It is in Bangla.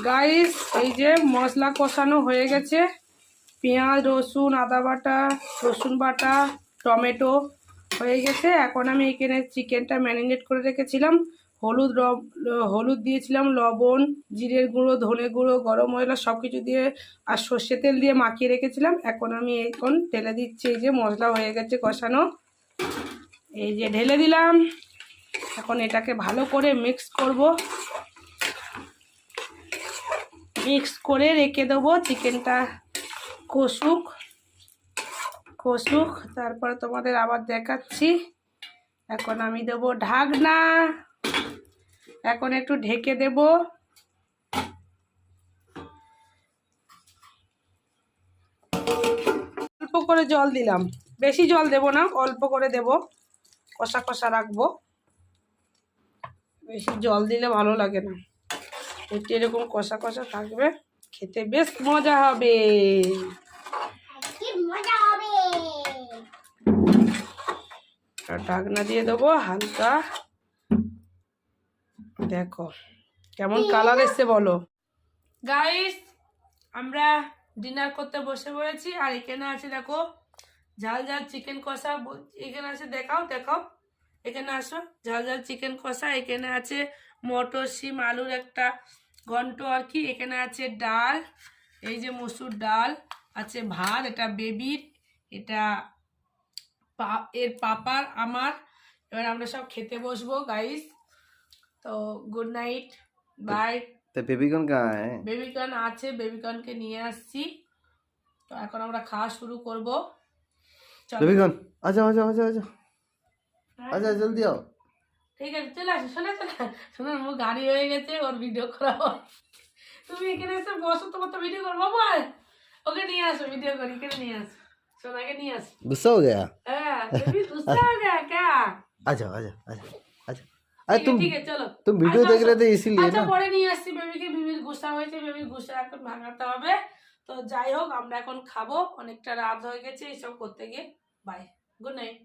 গাইস এই যে মশলা কষানো হয়ে গেছে, পেঁয়াজ রসুন আদা বাটা রসুন বাটা টমেটো হয়ে গেছে। এখন আমি এখানে চিকেনটা ম্যারিনেট করে রেখেছিলাম, হলুদ দিয়েছিলাম, লবণ, জিরের গুঁড়ো, ধনে গুঁড়ো, গরম মশলা সব কিছু দিয়ে আর সর্ষে তেল দিয়ে মাখিয়ে রেখেছিলাম। এখন আমি ঢেলে দিচ্ছি। এই যে মশলা হয়ে গেছে কষানো, এই যে ঢেলে দিলাম। এখন এটাকে ভালো করে মিক্স করব, মিক্স করে রেখে দেবো। চিকেনটা কষুক, তারপরে তোমাদের আবার দেখাচ্ছি। এখন আমি দেবো ঢাকনা, এখন একটু ঢেকে দেব। অল্প করে জল দিলাম, বেশি জল দেব না, অল্প করে দেব, কষা কষা রাখবো। বেশি জল দিলে ভালো লাগে না, একটু এরকম কষা কষা থাকবে, খেতে বেশ মজা হবে। ঢাকনা দিয়ে দেবো হালকা। দেখো কেমন কালার এসছে বলো। গাইস আমরা ডিনার করতে বসে পড়েছি, আর এখানে আছে দেখো ঝাল ঝাল চিকেন কষা। এখানে আছে, দেখাও দেখাও, এখানে আসো, ঝাল ঝাল চিকেন কষা। এখানে আছে মটর শিম আলুর একটা ঘন্ট আর কি। এখানে আছে ডাল, এই যে মসুর ডাল আছে, ভাত, এটা বেবির, এটা এর পাপার, আমার। এবার আমরা সব খেতে বসবো গাইস। তো গুড নাইট, বাই। तो बेबीकॉर्न कहाँ है? বেবিকর্ন আছে, বেবিকর্নকে নিয়ে আসছি। তো এখন আমরা খাওয়া শুরু করব। চলো बेबीकॉर्न आजा आजा आजा आजा आजा जल्दी आओ। ঠিক আছে, চলে আসো। শোনা শোনা শোনা, আমার গাড়ি হয়ে গেছে, ওর ভিডিও করা হয়। তুমি এখানে এসে বসো, তোমার তো ভিডিও করবো। বল ওকে নিয়ে আসো, ভিডিও করি, এখানে নিয়ে আসো, সোনাকে নিয়ে আসো। गुस्सा हो गया? হ্যাঁ বেবি গুस्सा हो गया क्या? आजा आजा आजा आजा। अरे ঠিক আছে চলো, तुम वीडियो আসো, देख আসো। रहे थे इसीलिए আচ্ছা ना। পরে নিয়ে আসছি বেবিকে, বেবির গুस्सा হয়েছে, বেবির গুस्सा এখন ভাঙাতে হবে। তো যাই হোক, আমরা এখন খাবো, অনেকটা রাত হয়ে গেছে এইসব করতে গিয়ে। Bye, good night.